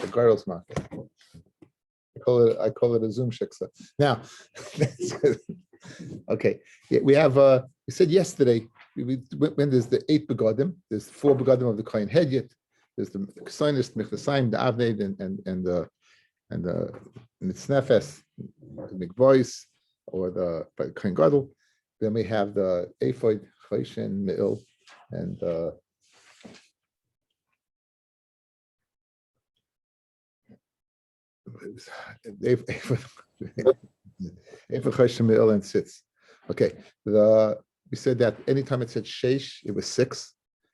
The girls market. I call it a Zoom shiksa. Now, okay. Yeah, we have we said yesterday when there's the 8 begodim, there's 4 begodim of the Kohen Hedyet, there's the Ksainis, Mechasayim, the Avned, and the Mitznefes, the Mikvois, or the Kohen Gadol. Then we have the Ephod, Choshen, Me'il, and and sits. Okay. We said that anytime it said sheish, it was 6.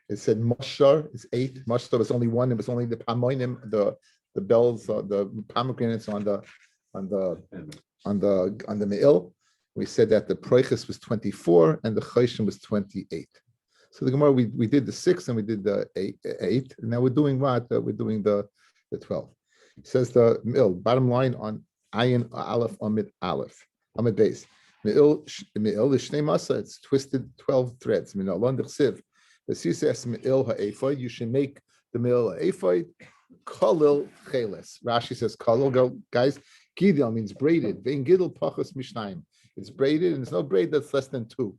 It said moshar is 8. Moshar was only 1. It was only the pamoinim, the bells, the pomegranates on the me'il. We said that the proiches was 24 and the choshen was 28. So the Gemara, we did the 6 and we did the 8. And now we're doing what? We're doing the 12. It says the me'il, bottom line on ayin aleph amid aleph, amid base. Me'il l'shnei masa, it's twisted 12 threads. Min alon d'chsiv. The says me'il ha'ephod, you should make the me'il ha'ephod kolil cheles. Rashi says kolil, go guys. Gidel means braided. Vein gidel pachos mishnayim. It's braided, and there's no braid that's less than 2.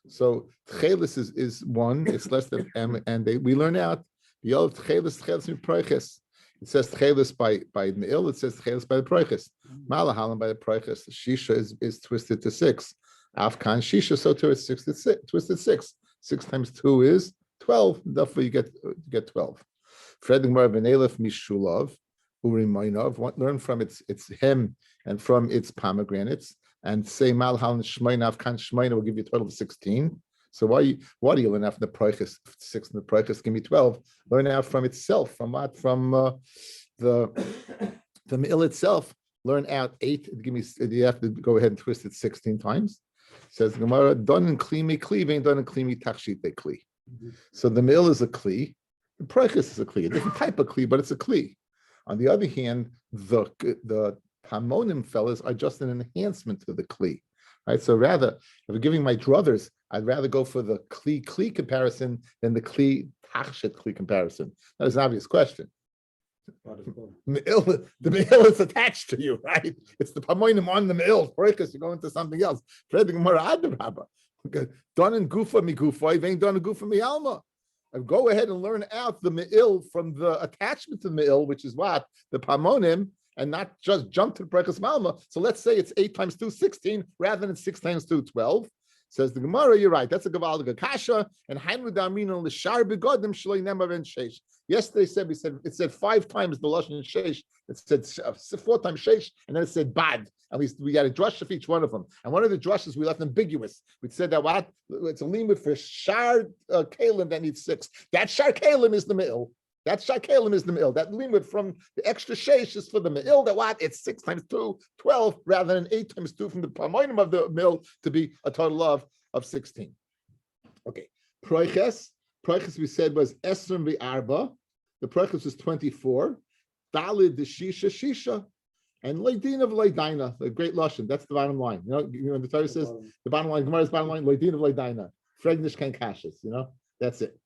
So cheles is 1. It's less than and we learn out the old cheles miproiches. It says tchelis by me'il. It says tchelis by the proiches. Malahalim by the proiches. Shisha is twisted to 6. Afkan shisha, so too it's twisted 6. 6 times 2 is 12. Therefore you get 12. Freding mar v'nelef mishulav urimaynov. Learn from its hem and from its pomegranates, and say malhalim shmeina afkan shmeina will give you a total of 16. So why do you learn out from the proiches? 6 and the proiches give me 12. Learn out from itself. From what? From the me'il itself. Learn out 8. Give me. You have to go ahead and twist it 16 times. It says Gemara, done in kli me kli, vein done in kli me tachshit de kli. So the me'il is a kli. The proiches is a kli, a different type of kli, but it's a kli. On the other hand, the pamonim fellas are just an enhancement to the kli. Right, so rather, if we're giving my druthers, I'd rather go for the kli comparison than the kli tachshit kli comparison. That is an obvious question. The me'il is attached to you, right? It's the pamoinim on the me'il. Because you go into something else. Done in gufa mi gufa, ain't done in gufa mi alma. Go ahead and learn out the me'il from the attachment to the me'il, which is what? The pamonim, and not just jump to the Prekas Malma. So let's say it's 8 times 2, 16, rather than 6 times 2, 12. Says the Gemara, you're right. That's a Gavaldiga Kasha. And Hainu Damino Lishar Begodim Shloi Nemar and Sheish. Yesterday it said 5 times the Lashon Sheish. It said 4 times Sheish, and then it said Bad. And we got a drush of each one of them. And one of the drushes we left ambiguous. We said that what? It's a limit for Shar Kalim that needs 6. That Shar Kalim is the Me'il. That Shakalim is the me'il. That limit from the extra sheish is for the me'il. That what? It's 6 times 2, 12, rather than 8 times 2 from the pamoinim of the me'il to be a total of 16. Okay. Proiches we said was Esrim v'arba. The proiches was 24. Dalid the shisha. And leidin of leidaina, the great lashon. That's the bottom line. You know the Torah says the bottom line. Gemara's bottom line. Leidin of leidaina. Fregnish kan kashas. That's it.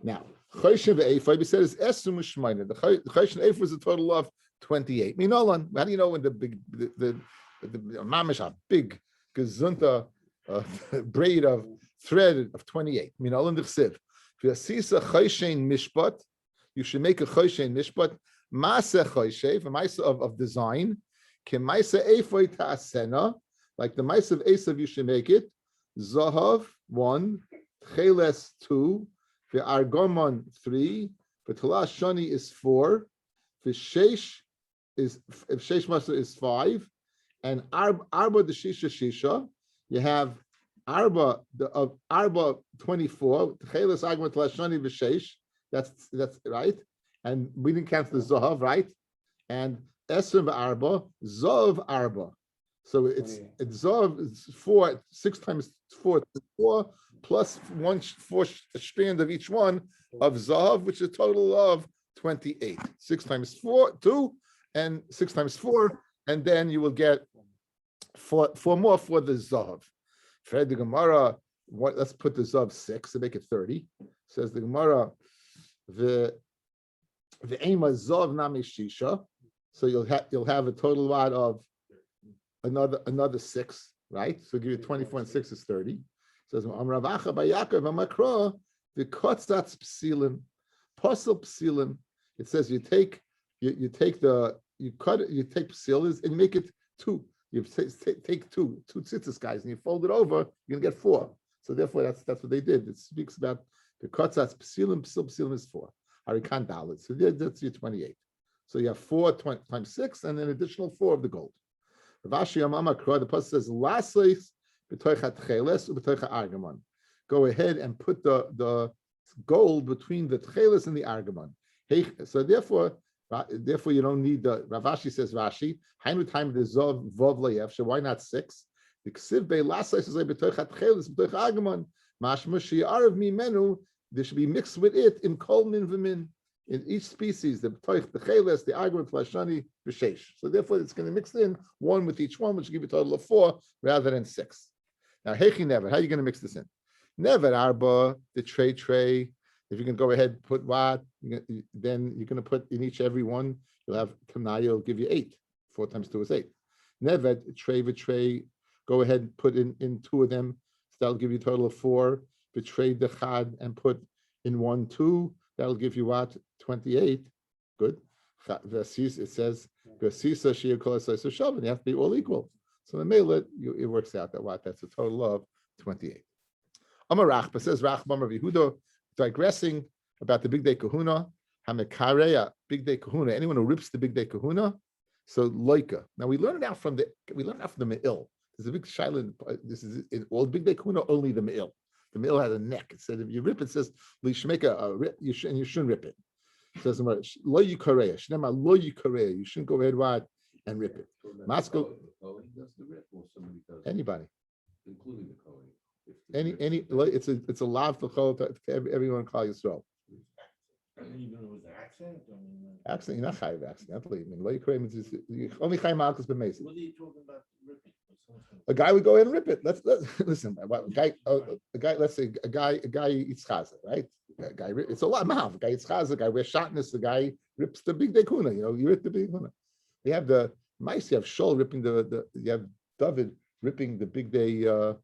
Now, Choshen ve'ephod, we said is esum u'shmeina. The Choshen ve'ephod was a total of 28. Minolan, how do you know when the mamish a big gezunta braid of thread of 28? Minolan d'chsiv. V'yasisa Choshen mishpat, you should make a Choshen mishpat. Masa Choshev, a ma'ase of design. Ke ma'ase ephod ta'asena, like the ma'ase of Esav, you should make it. Zahav 1, Cheles 2. The Argomon 3, the Talas Shani is 4, the Sheish Masa is 5, and Arba the Shisha. You have Arba 24, Cheles Argomon Talas Shani V'Sheish. That's right, and we didn't count the Zahav, right? And Esrim Arba, Zav Arba. So it's Zav is 4, 6 times 4, 4. Plus 1 4th strand of each one of Zahav, which is a total of 28. 6 times 4, 2, and 6 times 4, and then you will get 4 more for the Zahav. Fred the Gemara, let's put the Zav 6 and make it 30. Says the Gemara, the Ema Zav Nami Shisha. So you'll have a total lot of another 6, right? So give you 24 and 6 is 30. Says Amravacha by Yaakov Amakra, the Kotzatz Psilim, Posel Psilim. It says you take psilis and make it 2. You take two tzitzis guys and you fold it over, you're gonna get 4. So therefore that's what they did. It speaks about the kotzatz psilim is 4. Harikan dalit. So that's your 28. So you have 4 times 6 and an additional 4 of the gold. Ravashi Amama Kra, the pasuk says lasleis b'toichat tcheles u'b'toichat argamon. Go ahead and put the gold between the tcheles and the argamon. So therefore you don't need the. Ravashi says Rashi. Hainu time the zov vov le'yef. So why not 6? The ksiv be lasleis is b'toichat tcheles b'toichat argamon. Mashma shi'arav mimenu. There should be mixed with it in kol min v'min. In each species, the cheles, the argument, flashani, b'sheish. So therefore, it's going to mix in 1 with each one, which will give you a total of 4 rather than 6. Now, hechi never. How are you going to mix this in? Never arba, the tray. If you can go ahead and put what, then you're going to put in each every one. You'll have tamnaya. Will give you 8. 4 times 2 is 8. Never tray. Go ahead and put in 2 of them. So that'll give you a total of 4. Betray the chad and put in 1 2. That'll give you what? 28. Good. It says, and you have to be all equal. So the mele, it works out that what? That's a total of 28. Amarachba says, Rachbam Rav Yehuda, digressing about the big day kahuna, Hamekareya, big day kahuna, anyone who rips the big day kahuna, so loika. Now we learn it out from the me'il. There's a big shaila, this is in all big day kahuna, only the me'il. The me'il has a neck. It said if you rip it, says lishmeka rip, you shouldn't rip it. It says lo yikareya, shnema lo yikareya. You shouldn't go ahead and rip it. Maskell. Anybody, including the Kohen. Any. It's a lav to everyone call Yisrael. Even with accent. Accent. You're not chayiv accidentally. I mean, lo yikareya means only chayiv malchus b'meis. What are you talking about ripping? A guy would go ahead and rip it. Let's listen. A guy. Let's say a guy eats chaza, right? A guy. It's a lot. A guy eats chaza. A guy wears shatnez. The guy rips the big dekuna. You rip the big dekuna. You have the mice. You have Shol ripping you have David ripping the big day of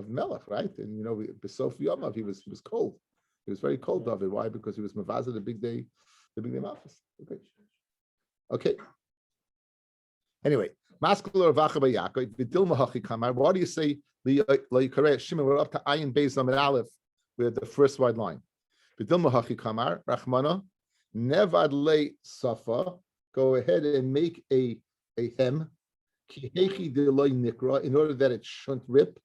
Melech, right? And Daf Yomi he was cold. He was very cold, David. Why? Because he was mavaza the big day Malchus. Okay. Anyway. Why do you say Shimon? We're up to Ayin Beis Lamed Aleph with the first wide line. Rachmana Nevad Le Safa. Go ahead and make a hem in order that it shouldn't rip.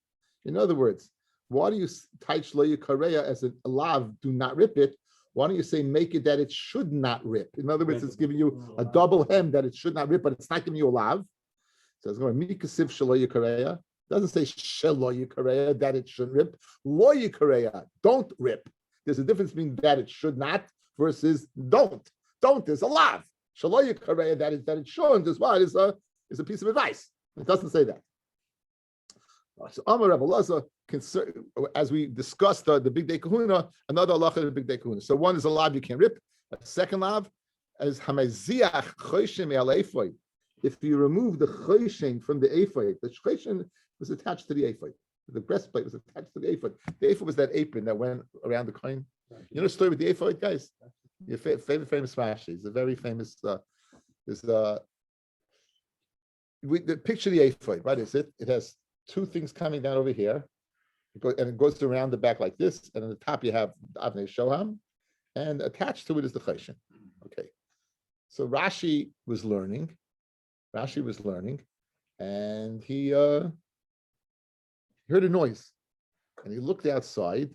In other words, why do you taich lo yikareya as a lav? Do not rip it. Why don't you say make it that it should not rip? In other words, it's giving you a double hem that it should not rip, but it's not giving you a lav. So it's going mikasiv shelo yikareya. Doesn't say shelo yikareya that it shouldn't rip. Lo yikareya, don't rip. There's a difference between that it should not versus don't. Don't is a lav. Shelo yikareya that it shouldn't is what is a piece of advice. It doesn't say that. So Amar Rabbi Laza, as we discussed the big day kahuna, another halacha of the big day kahuna. So one is a lav you can't rip. A second lav is hamaziach choshim el ephod. If you remove the choshen from the ephod, the choshen was attached to the ephod. The breastplate was attached to the ephod. The ephod was that apron that went around the coin. You know the story with the ephod, guys? Your favorite famous Rashi. It's a very famous. The picture of the ephod. What is it? It has 2 things coming down over here, and it goes around the back like this. And on the top you have Avnei Shoham, and attached to it is the choshen. Okay, so Rashi was learning, and he heard a noise, and he looked outside,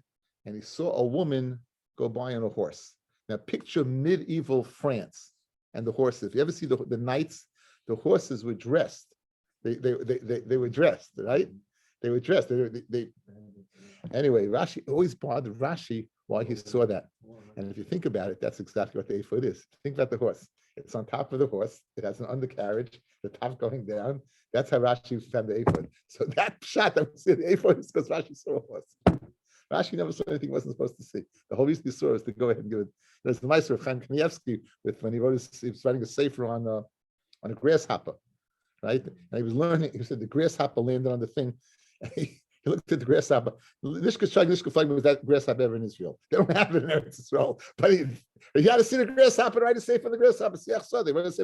and he saw a woman go by on a horse. Now picture medieval France and the horses. If you ever see the knights, the horses were dressed. They were dressed, right? They were dressed. Anyway, Rashi always bothered Rashi why he saw that. And if you think about it, that's exactly what the ephod is. Think about the horse. It's on top of the horse. It has an undercarriage, the top going down. That's how Rashi found the ephod. So that shot that we see the ephod is because Rashi saw a horse. Rashi never saw anything he wasn't supposed to see. The whole reason he saw is to go ahead and give it. There's the Meister of Chaim Kanievsky with when he was writing a sefer on a grasshopper, right? And he was learning. He said the grasshopper landed on the thing. And he looked at the grasshopper. Nishka flag was that grasshopper ever in Israel? They don't have it in Eretz Israel. But he had to see the grasshopper, write a sefer on the grasshopper. They want to say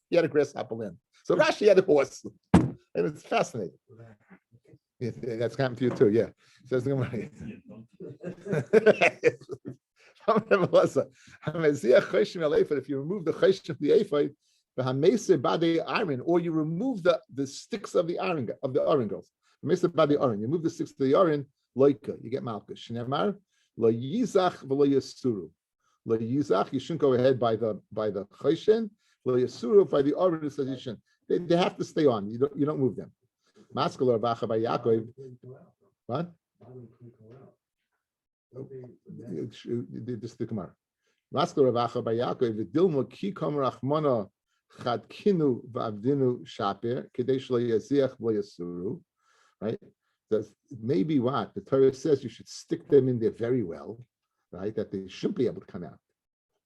he had a grasshopper land. So Rashi had a horse. And it's fascinating. Yeah, that's happened to you too, yeah. Says the Gemara. If you remove the chayshim from the ephod, or you remove the sticks of the iron girls. You remove the sticks of the iron, loika, you get malchus. Shneimar, lo yizach v'lo yasuru. Lo yizach, you shouldn't go ahead by the chayshim. Lo yasuru, by the iron, it says you shouldn't. They have to stay on. You don't move them. Maskal or Bacha by Yaakov. What? This the Gemara. Maskal or Bacha by Yaakov. The Dilma Kikom Rachmana Chadkinu Vavdinu Shaper Kadesh Lo Yaziach Lo Yasuru. Right? That's maybe what the Torah says. You should stick them in there very well, right? That they shouldn't be able to come out.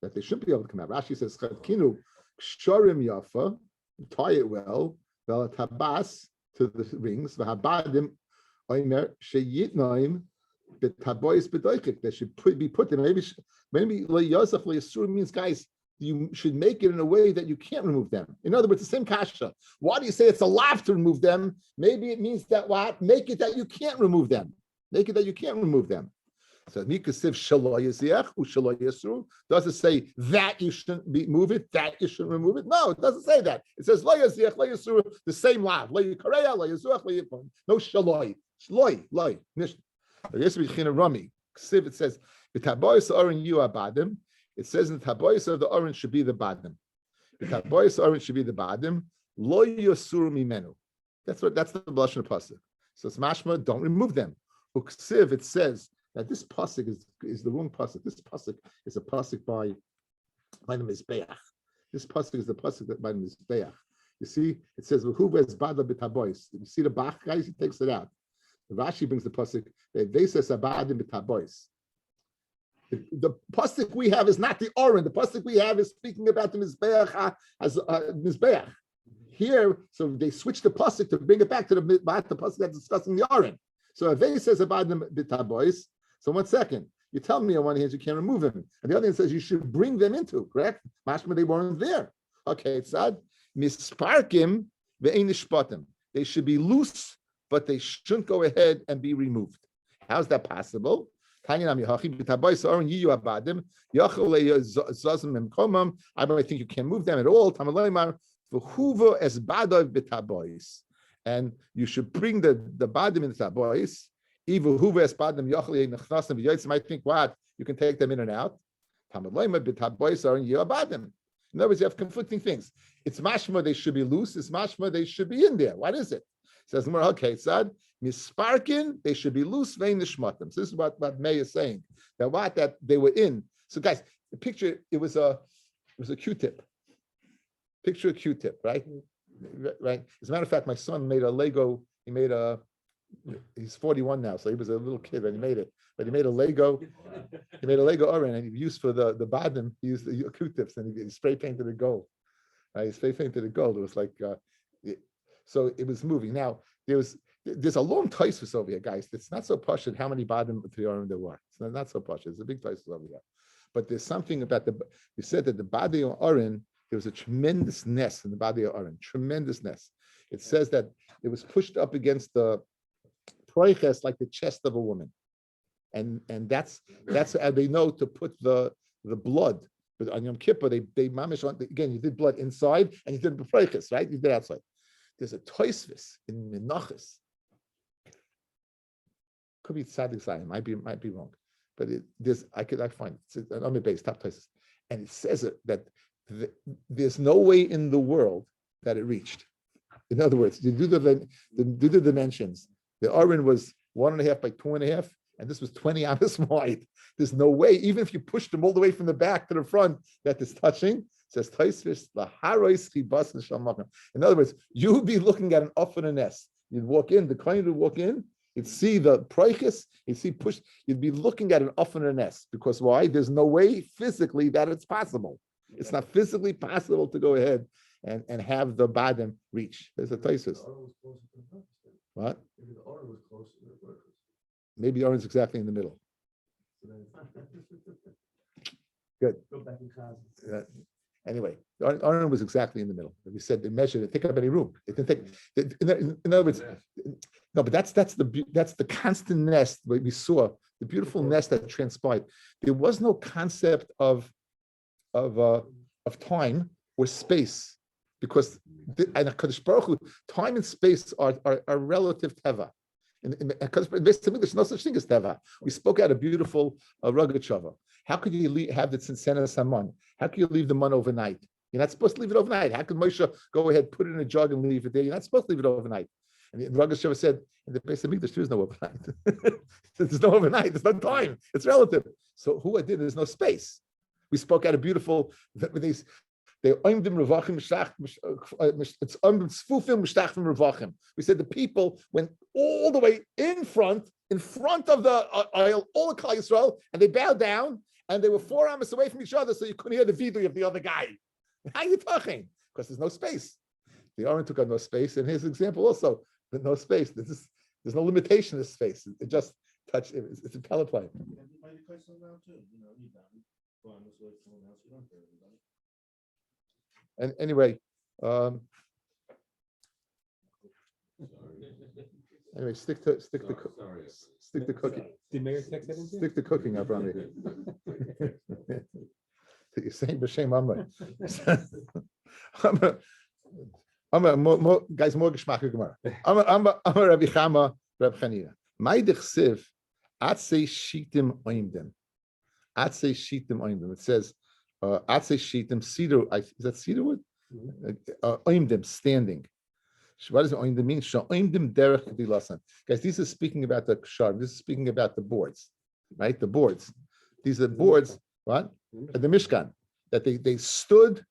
Rashi says Chadkinu Kshorim Yafa. Tie it well. Vel Tabas. To the rings, v'habadim oimer sheyitnoim b'tabois b'doichik. They should be put there. Maybe lo yosach lo yasur means, guys, you should make it in a way that you can't remove them. In other words, the same kasha. Why do you say it's a lav to remove them? Maybe it means that what? Make it that you can't remove them. So mikasiv shalo yaziach u'shalo yasru. Does it say that you shouldn't move it, that you shouldn't remove it? No, it doesn't say that. It says lo yaziach, lo yasru, the same lav. Lo yikareya, lo yazuach, lo yipon. No shaloi. Shloi. Nish. Yes, Rami. Ksiv, it says the tabois oren you abadim. It says in the tabois of the oren should be the badim. The tabois oren should be the badim. Lo yasuru mimenu. That's the blush of the pasuk. So it's mashma. Don't remove them. Uksiv, it says. Now this pasuk is the wrong pasuk. This pasuk is a pasuk by the Mizbeach. This pasuk is the pasuk by the Mizbeach. You see, it says who wears bada b'tabois. You see the Bach guys, he takes it out. The Rashi brings the pasuk. They says abadim b'tabois. The pasuk we have is not the Oren. The pasuk we have is speaking about the Mizbeach as Mizbeach. Here, so they switch the pasuk to bring it back to the pasuk that's discussing the Oren. So if they says abadim b'tabois. So 1 second, you tell me on one hand you can't remove them, and the other hand says you should bring them into, correct? Mashma, they weren't there. Okay, it's sad. Misparkim ve'enishpatim. They should be loose, but they shouldn't go ahead and be removed. How's that possible? I don't think you can move them at all. And you should bring the badim into tabois. Even who might think what you can take them in and out. In other words, you have conflicting things. It's mashma they should be loose. It's mashma they should be in there. What is it? It says more. Okay, sad. Misparkin they should be loose. Vein nishmatim. So this is what May is saying. That they were in. So guys, the picture it was a Q-tip. Picture a Q-tip, right? Right. As a matter of fact, my son made a Lego. He's 41 now, so he was a little kid and he made it. But he made a Lego. He made a Lego oren, and he used for the badim. He used the Q-tips and he spray painted it gold. He spray painted it gold. It was like so it was moving. Now there's a long taisus over here, guys. It's not so posh at how many badim there were. It's not so posh. It's a big taisus over here. But there's something about we said that the body of oren. There was a tremendous nest in the body of Aaron, tremendous nest. It says that it was pushed up against the proiches like the chest of a woman, and that's how they know to put the blood. But on Yom Kippur, they mamish on again. You did blood inside, and you did the proiches, right? You did outside. There's a toisvis in Menachos. Could be tzaddik zayin, might be wrong, but I find it. It's on the base top toisvis, and it says that. There's no way in the world that it reached. In other words, you do the dimensions. The Aron was 1.5 by 2.5, and this was 20 amas wide. There's no way, even if you push them all the way from the back to the front, that is touching. Says Taisvis, laharois chibas neshamakim. In other words, you'd be looking at an off and a nest. You'd walk in, the client would walk in, you'd see the proichis, you'd see push, you'd be looking at an off and a nest. Because why? There's no way physically that it's possible. It's not physically possible to go ahead and have the badim reach. There's a Taisvis. What? Maybe the order was closer to the workers. Maybe the orange is exactly in the middle. Good. Go back in class. Anyway, the Aron was exactly in the middle. We said they measured it. Take up any room. It didn't take. In other words, no. But that's the constant nest we saw, the beautiful nest that transpired. There was no concept of time or space, because and HaKadosh Baruch Hu, time and space are relative teva. Because basically there's no such thing as teva. We spoke out a beautiful rugged shava. How could you have the tzitzena saman? How can you leave the man overnight? You're not supposed to leave it overnight. How can Moshe go ahead, put it in a jug and leave it there? You're not supposed to leave it overnight. And the rugged shava said, in the Beis Hamikdash, there's no overnight. There's no overnight. There's no time. It's relative. So who I did, there's no space. We spoke out a beautiful, they oimdim revachim it's tzfufim mishtachim revachim. We said the people went all the way in front of the aisle, all the Klal Yisrael, and they bowed down, and they were 4 amos away from each other, so you couldn't hear the vidui of the other guy. How are you talking? Because there's no space. The Aron took on no space, and his example also, but no space. There's no limitation to space. It just touched. It's a pellet plane. And anyway, stick to cooking. Did Mayor text that into? Stick to cooking, Abrami. You're saying b'shem Amr. Guys, more geschmack Gemara. Amr Rabbi Chama Reb Chanina. My dechsiv atzei shitim oimdim. Atzei shitim oimdim. It says atzei shitim cedar. Is that cedar wood? Oimdim, standing. What does oimdim mean? Oimdim derech k'dilasan. Guys, this is speaking about the kshar. This is speaking about the boards, right? The boards. These are boards. What? At the Mishkan, that they stood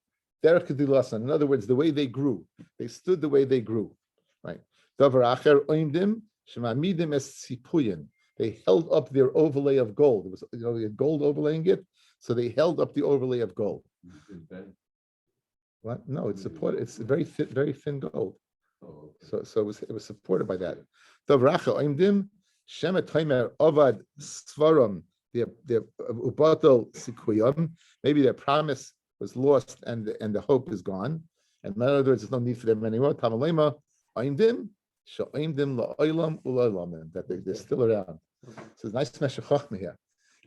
derech k'dilasan. In other words, the way they grew. They stood the way they grew, right? Davar acher oimdim shemamidim es tzipuyin. They held up their overlay of gold. It was, they had gold overlaying it, so they held up the overlay of gold. What? No, it's supported. It's very thin gold. So it was supported by that. Davracha oimdim shemet taimer avad svaram. Their ubatel sikuyam. Maybe their promise was lost and the hope is gone. And in other words, there's no need for them anymore. Tamalema oimdim she'oimdim la'olam u'la'olam, that they're still around. So it's nice to measure chachma here.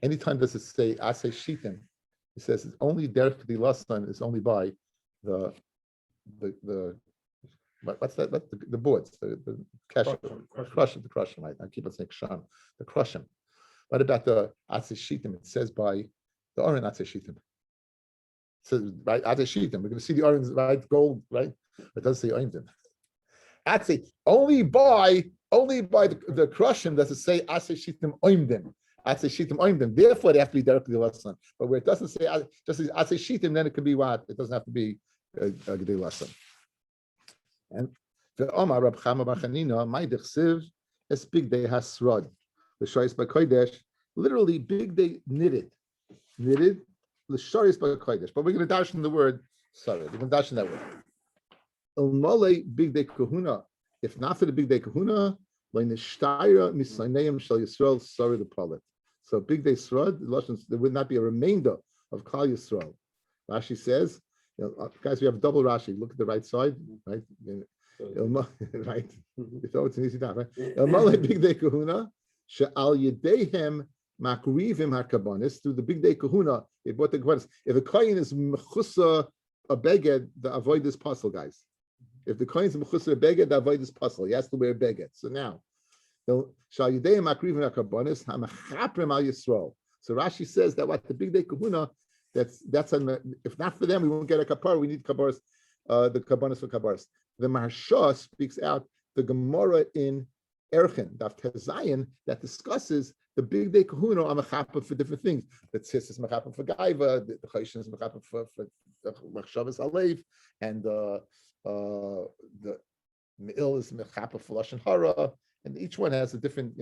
Anytime does it say asay shitim, it says it's only derech k'dilasan is only by the what's that? The boards, the crushim. Right? I keep on saying ksham, the crushim. What about the atzei shitim? It says by the oren atzei shitim. It says right atzei shitim. We're going to see the orange, right? Gold, right? It doesn't say oimdim. Atzei only by the crushim does it say atzei shitim oimdim. Atzei shitim oimdim. Therefore, they have to be directly lesson. But where it doesn't say just says atzei shitim, then it could be what? It doesn't have to be a gedei lesson. And the Omar Rab Chama Bar Chanina, my dechsiv es big day hasrod. The Shoyis by Kodesh, literally big day knitted. The Shoyis by Kodesh. But we're going to dash in the word. Sorry, we're going to dash in that word. Mole big day kahuna. If not for the big day kahuna, like nishtayra misaneim shel Yisrael sorry the polit. So big day srod, there would not be a remainder of Klal Yisrael. Rashi says, guys, we have double Rashi. Look at the right side, right? Right. You thought it's an easy time, right? Mole big day kahuna. She'al yedehem makrivim hakabanis, through the big day kahuna, they bought the kabanis. If a kohen is mechusa a beged, the avoid this puzzle, guys. If the kohen is mechusa a beged, the avoid this puzzle. He has to wear a beged. So now, she'al yedehem makrivim hakabanis hamachaprim al Yisrael. So Rashi says that what the big day kahuna, that's if not for them, we won't get a kapar. We need kabaris, the kabanis for kabaris. The Maharsha speaks out the Gemara in Erchin, Daf Tezayin, that discusses the big day kahuna are mechapa for different things. The tzis is mechapa for gaiva, the chayshin is mechapa for machshavas alev, and the me'il is mechapa for lashon hara, and each one has a different,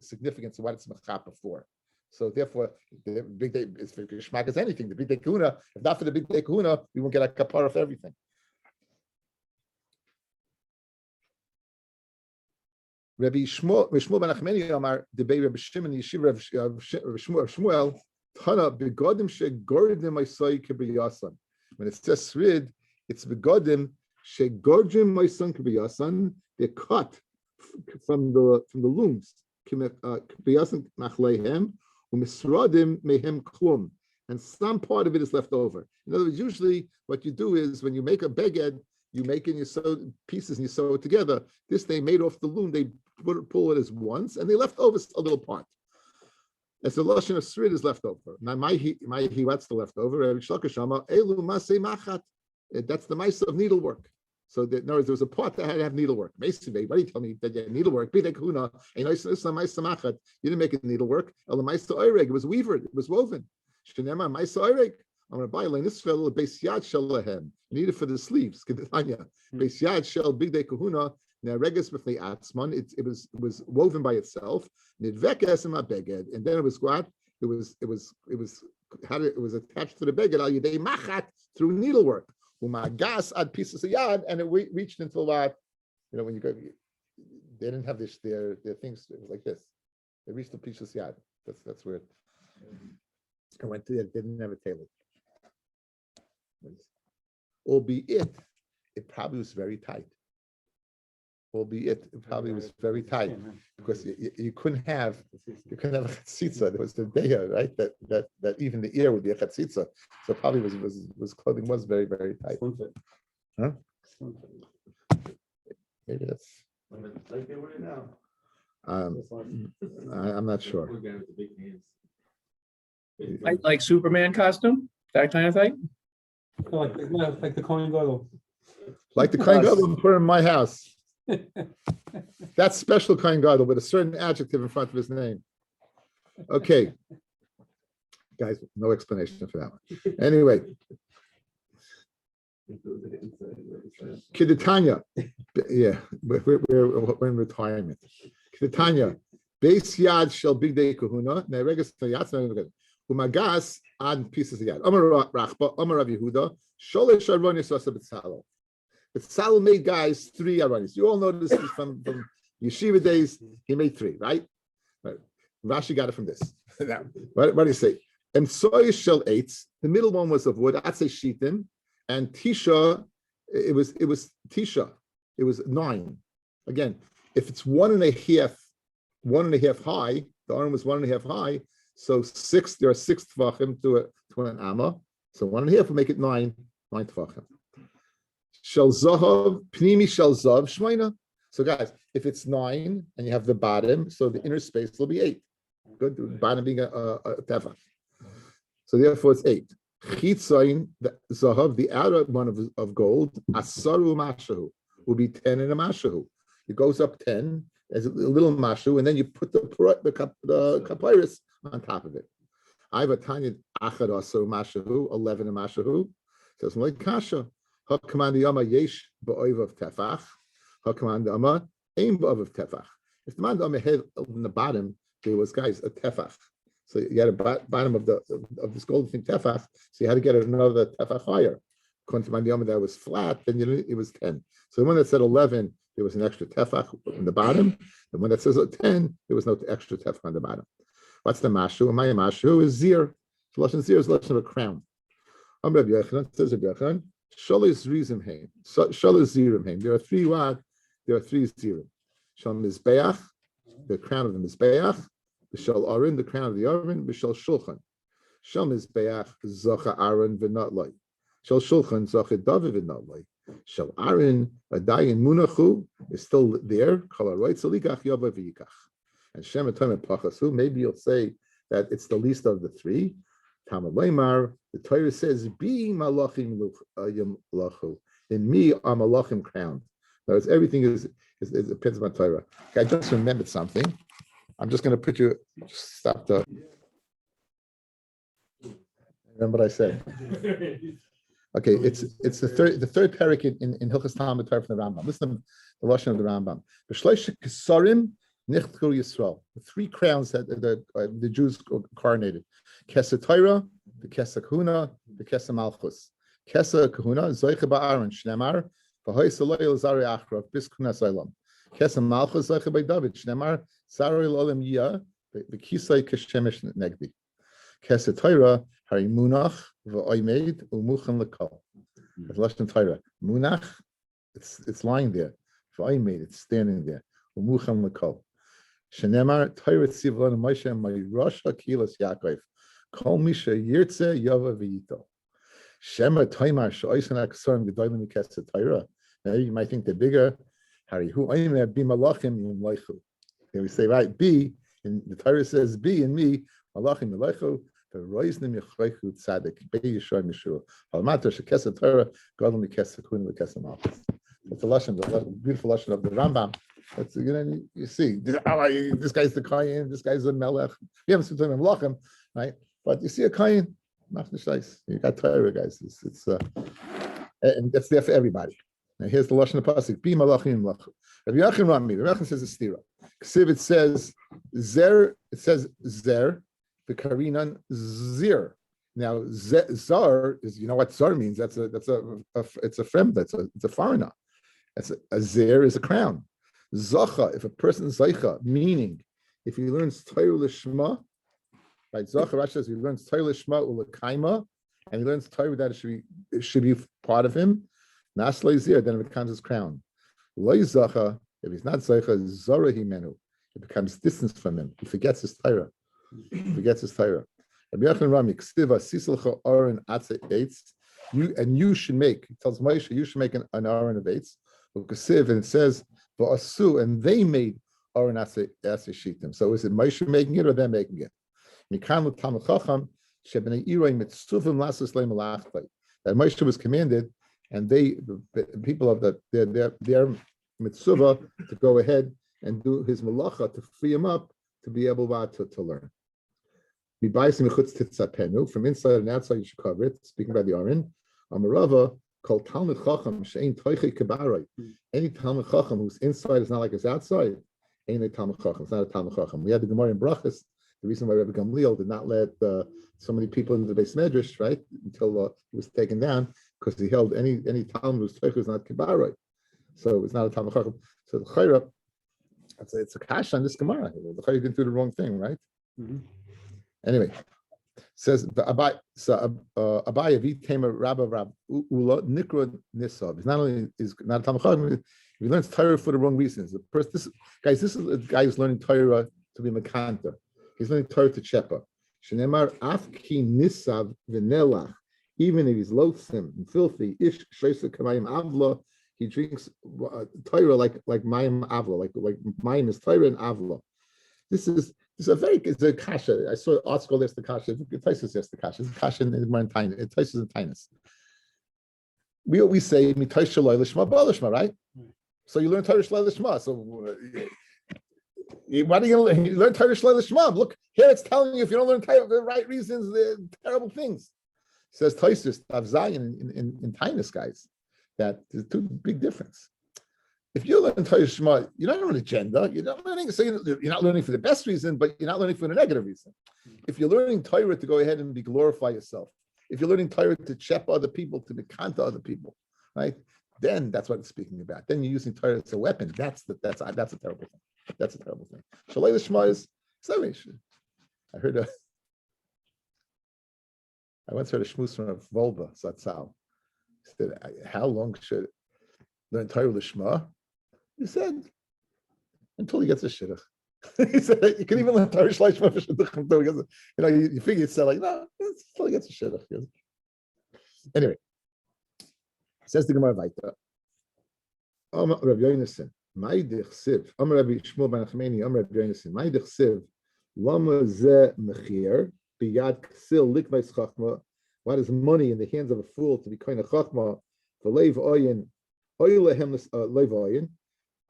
significance of what it's mechapa for. So therefore, the big day is for Geshmak as anything. The big day kahuna, if not for the big day kahuna, we won't get a kapara for everything. Rabbi Shmuel ben Achmeni Amar debei Rabbi Shimon Yeshiva Rav Shmuel Tana begodim shegordim Maisai kebiyasan. When it says srid, it's begodim shegordim Maisai kebiyasan. They're cut from the looms. Kebiyasan nachleihem umisradim mehem klum, and some part of it is left over. In other words, usually what you do is when you make a beged, you make it and you sew pieces and you sew it together. This they made off the loom, they pull it as once, and they left over a little part. As the lashon of srid is left over. Now my what's the leftover? That's the mice of needlework. So that, in other words, there was a part that had to have needlework. Basically, why do you tell me that you had needlework? You didn't make it needlework. It was weavered, it was woven. I'm going to buy a this fellow base yad shalahem. You need it for the sleeves. Base yad shel big day kahuna. Now reges b'fnei atzman. It was woven by itself. Nidvekes in my beged, and then it was what? It was attached to the beged al yedei machat through needlework. Umagas ad pieces of yad, and it reached until that. When you go, they didn't have this. Their things. It was like this. They reached the pieces of yad. That's weird. I went to it. Didn't have a tailor. Albeit, it probably was very tight. It probably was very tight because you couldn't have a chatzitza. There was the day, right? That even the ear would be a chatzitza. So probably was clothing was very, very tight. Huh? Maybe that's. Like they were now. I'm not sure. Like Superman costume, that kind of thing. Like the Kohen Gadol. Like the Kohen Gadol put in my house. That's special Kohen Gadol with a certain adjective in front of his name. Okay, guys, no explanation for that one. Anyway, Kidditanya, yeah, we're in retirement. Kidditanya, base yad shall big day kahuna. Neregas tayatz. Umagas ad pieces of yad. Amar Rachba, Amar Rav Yehuda, Sholish Aronis Asa B'Tzalel. B'Tzalel made guys 3 Aronis. You all know this is from yeshiva days. He made 3, right? Rashi got it from this. Now, what do you say? And soy shell 8. The middle one was of wood. Atse shitim, and tisha. It was tisha. It was 9. Again, if it's 1.5 high, the arm was 1.5 high. So 6, there are 6 tvachim to an amma. So 1.5 will make it 9 tvachim. Shel zahav, pnimi shel zav, shmeina. So guys, if it's 9 and you have the bottom, so the inner space will be 8. Good, the bottom being a tefach. So therefore it's 8. Chitzain, the zahav, the outer one of gold, asaru mashahu, will be 10 in a mashahu. It goes up 10 as a little mashu, and then you put the kapyrus on top of it. I have a tanya achad asaru mashahu, 11 a mashahu. Says like kasha. Hakman yama yesh ba'oiv of tefach. Hakman yama aim ba'oiv of tefach. If the man had on the bottom, there was guys a tefach. So you had a bottom of this golden thing tefach. So you had to get another tefach higher. According to man yama that was flat, then it was 10. So the one that said 11, there was an extra tefach on the bottom. The one that says 10, there was no extra tefach on the bottom. What's the mashu? And my mashu is zir. Lashon zir is lashon of a crown. Rabbi Yochanan says Rabbi Yochanan. Shalish zrim heim. Shalish zirim heim. There are 3 what? There are 3 zirim. Shal mizbeach, the crown of the mizbeach. B'shal aron, the crown of the aron. B'shal shulchan. Shal mizbeach zacha aron v'natlai. Shal shulchan zacha david v'natlai. Shal aron adayin munachu is still there. Kol haroit salikach yava v'yikach. And Shem etam pachasu. Maybe you'll say that it's the least of the 3. Talmud Leimar, the Torah says, "Be malachim lachu." In me are malachim crowned. In other words, everything is depends on Torah. Okay, I just remembered something. I'm just going to put you. Just stop the. Remember what I said. Okay, it's the third parak in Hilchas Talmud Torah from the Rambam. Listen to the lashon of the Rambam. B'shloisha kesarim nichtchu Yisrael. The three crowns that the Jews coronated: Kesa Torah, the Kesa Kahuna, the Kesa Malchus. Kesa Kahuna Zoicha Ba'aron Shnemar v'Hoy Saloi Lazari Achrav Biskunas Olam. Kesa Malchus Zoicha B'David Shnemar Saroi L'Olam Yiyah v'Kisai Keshemesh Negdi. Kesa Torah Hari Munach v'Oimed u'Muchan L'Kol. That's lashon Torah. Munach, it's lying there. V'Oimed, it's standing there. U'Muchan L'Kol. Shenemar Torah Tzivlon Moshe Mayrosh Hakilas Yaakov. Kol Misha Yirtze Yava V'Yito. Shema Toimar Sh'Oisen HaKesarim Gedolim Mikesa Torah. Now you might think they're bigger. Hari Hu Oimer Bi Malachim Yim Leichu. Then we say right B, and the Torah says B and me Malachim Leichu. The Roisnim Yechreichu Tzadik Bei Yishar Mishur Halmato Shekesa Torah Godel Mikesa Kun Mikesa Malchus. That's a lashon, the beautiful lashon of the Rambam. That's you see. This guy's the Kayin. This guy's the Melech. We haven't seen him in Melachim, right? But you see a Kayin. You got Torah, guys. It's and that's there for everybody. Now here's the lashon of pasuk. Be Malachim Malachu. Rabbi Yachim Rami. Rabbi Yachim says a stira. Ksiv it says zer. It says zer. The Karinan Zir. Now Zar is, you know what Zar means? It's a femda, it's a foreigner. A Zir is a crown. Zacha, if a person Zaycha, meaning if he learns Torah Lishma, right? Zacha Rashi says he learns Torah Lishma Ulakaima, and he learns Torah that it should be part of him. Naslei Zir, then it becomes his crown. Loi Zacha, if he's not Zaycha, Zara Himenu, it becomes distance from him. He forgets his Torah. Forgets his Torah. You should make. He tells Moshe, you should make an aron of eights. And it says, and they made aron atze shitim. So is it Moshe making it or them making it? That Moshe was commanded, and the people of their mitzvah to go ahead and do his malacha to free him up to be able to learn. From inside and outside, you should cover it. Speaking about the Aron, Amarava called Talmud Chacham Shein Toichi Kabaroi. Any Talmud Chacham whose inside is not like his outside, ain't a Talmud Chacham. It's not a Talmud Chacham. We had the Gemara in Brachas. The reason why Rabbi Gamliel did not let so many people into the Beis Medrash, right, until he was taken down, because he held any Talmud whose Toichi was not Kabaroi. So it's not a Talmud Chacham. So the Chayra, it's a kash on this Gemara. The Chayra didn't do the wrong thing, right? Mm-hmm. Anyway, says Abai Vitema Rabba Ula Nikra Nisav. He's not only is not a Talmud Chacham, he learns Torah for the wrong reasons. This is a guy who's learning Torah to be Makanta. He's learning Torah to Chepa. Shenemar Afki Nisav Vinelach. Even if he's loathsome and filthy, Ish Shesa Kamayim Avla, he drinks Torah like Mayim Avla, like Mayim is Torah and Avla. This is a kasha. I saw an article that's the kasha. It Taisus yes the kasha. It's a kasha in Taisus. It Taisus and Tainus. We always say mitay shaloi lishma b'alishma, right? So you learn Torah shaloi lishma. So why do you learn Torah shaloi lishma? Look here, it's telling you if you don't learn Torah for the right reasons, they're terrible things. It says Taisus Tav Zayin in Tainus, guys, that there's two big difference. If you learn Torah Shema, you're not learning agenda. You're not learning. So you're not learning for the best reason, but you're not learning for the negative reason. If you're learning Torah to go ahead and be glorify yourself, if you're learning Torah to chep other people, to be kind to other people, right? Then that's what it's speaking about. Then you're using Torah as a weapon. That's a terrible thing. That's a terrible thing. Shalei Lishma is salvation. I once heard a shmuz from Volba Zatzal. He said, "How long should learn Torah Lishma?" He said, until he gets a shidduch. He said, you can even learn Torah Shleishma for shidduch. You figure it's like, no, until he gets a shidduch. Anyway, says the Gemara Vaita. Rabbi Yonason, Ma'idich Siv, Rabbi Shmuel ben Achmeni, Rabbi Yonason, Ma'idich Siv, Lama Ze Mechir, Biyad Ksil Likvais Chachma. What is money in the hands of a fool to be kind of Chachma? For Leiv Oyin, Oil Lehem Leiv Oyin.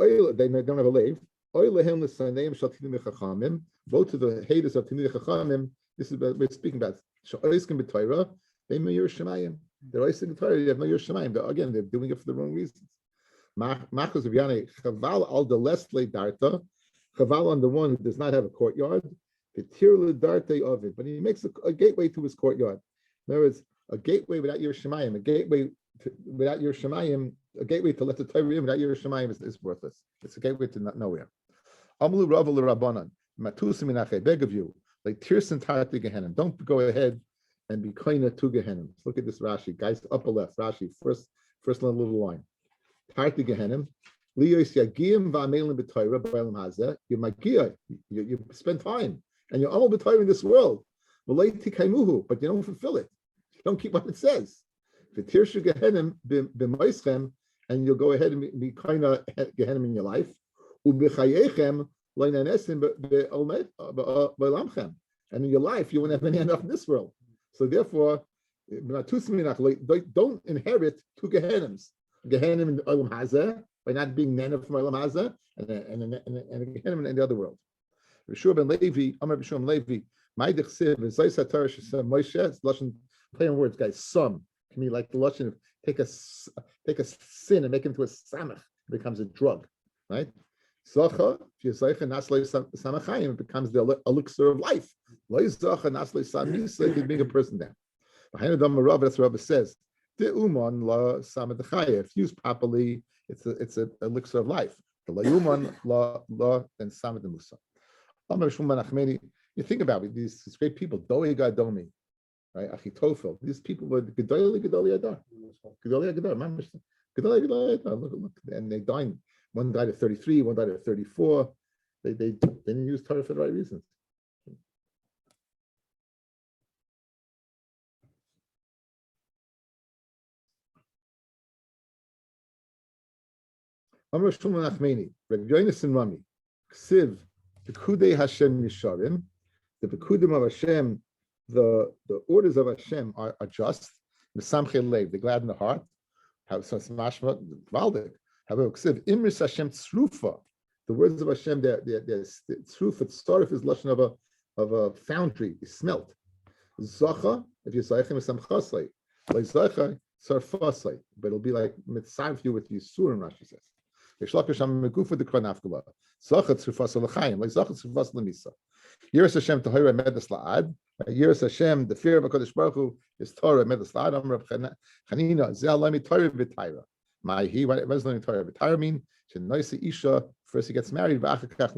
They don't have a lave. Oy lehem l'saneim shel Talmidei Chachamim. Woe to the haters of Talmidei Chachamim. This is what we're speaking about. She'oiskim b'Torah, they may Yerushalayim. They're oiskim b'Torah. They have no Yerushalayim. Again, they're doing it for the wrong reasons. Machos of Yanei chaval al the lesle darta. Chaval on the one who does not have a courtyard. V'tir l'darte of it, but he makes a gateway to his courtyard. In other words, a gateway without Yerushalayim, without Yerushalayim, a gateway to let the Torah in without Yerushalayim is worthless. It's a gateway to nowhere. Amlu Rava l'Rabbanan, Matusim minachei, beg of you, like Tirsan Tarti Gehenim. Don't go ahead and be koina to Gehenim. Look at this Rashi, guys, upper left, Rashi, first little line. Tarti Gehenim, liyos yagiyim v'amelim b'Torah b'olam hazeh. You magia, you spend time, and you're all b'Torah in this world. V'lei tikaimuhu, but you don't fulfill it. You don't keep what it says. V'tirshu Gehenim b'moischem, and you'll go ahead and be koina Gehenim in your life. And in your life, you won't have any enough in this world. So therefore, don't inherit two Gehenim. Gehenim in the Olam Hazeh by not being nana from Olam Hazeh, and a Gehenim in the other world. Rishur ben Levi, Amar Rishur ben Levi, my dechsiv is Zayis HaTorah Shesem Moshe. It's lashon, play on words, guys. Some can be like the lashon of take a sin and make it into a samach. It becomes a drug, right? Zacha, if you're Zacha Naslei Samachayim, it becomes the elixir of life. Lo Zacha Naslei Samisa, can bring a person down. Behind the Dhamma Rav, that's what Rabbi says. The Uman La Samadachaya. If used properly, it's an elixir of life. The La Uman La and Samad Musa. You think about it, these great people, Doi Gadomi, right? Achitofel. These people were Gedoli Adar. Gedoli Adar, Gedoli Adar. Look, and they died. One died at 33, one died at 34. They didn't use Torah for the right reasons. Amar Shmuel Nachmani, Rabbi Yonasan Rami, Ksiv, Pekudei Hashem Yisharim, the Pekudim of Hashem, the orders of Hashem are just. Mesamchei Lev, they gladden the heart. How so? Mashma Valdik. However, Imris Hashem Tzrufa, the words of Hashem, they're Tzrufa, Tzarif is lashon of a foundry, is smelt. Zacha, if you say Samchasai, like Zacha, Tzarfasai, but it'll be like Mitzav you with Yisur, and Rashi says. Yishlakish Megufa the Kranafkula. Zacha Tzrufasa L'chaim, like Zacha Tzrufasa L'misa. Yiras Hashem Tahira Medas La'ad. Yiras Hashem, the fear of HaKadosh Baruch Hu is Torah Medas La'ad. Amr Chanina, Zeh Alami Torah V'Taira. My he what does learning Torah mean? Isha first he gets married, Torah because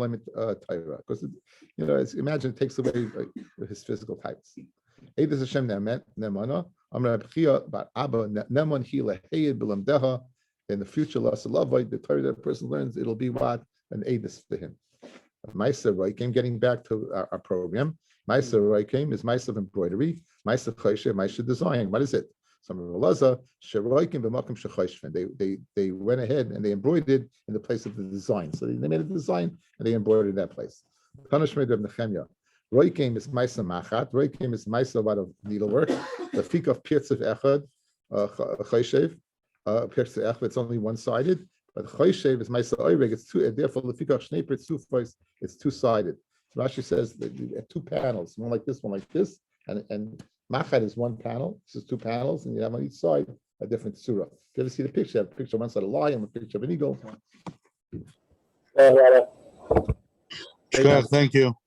imagine it takes away his physical types. Eidas Hashem Nemana Amar Abchia Bar Abba Nemon Hi Leheyed B'Lamdeha. In the future, the Torah that a person learns, it'll be what an Eidas to him. Ma'aser Roikim, getting back to our program. Ma'aser Roikim is Ma'aser of embroidery. Ma'aser Choshe, Ma'aser design. What is it? They went ahead and they embroidered in the place of the design. So they made a design and they embroidered in that place. Punishment of Nehemiah. Roikim is Maisa Machat. Roikim is Maisa of needlework. The fik of Pirtzev Echad, Choshev. Pirtzev Echad, it's only one-sided. But Choshev is Maisa Oireg. It's two. Therefore, the fik of Shneper, it's two-sided. Rashi says that two panels, one like this, and Machat is one panel. This is two panels, and you have on each side a different surah. If you ever see the picture, you have a picture of one side of a lion, a picture of an eagle. Thank you.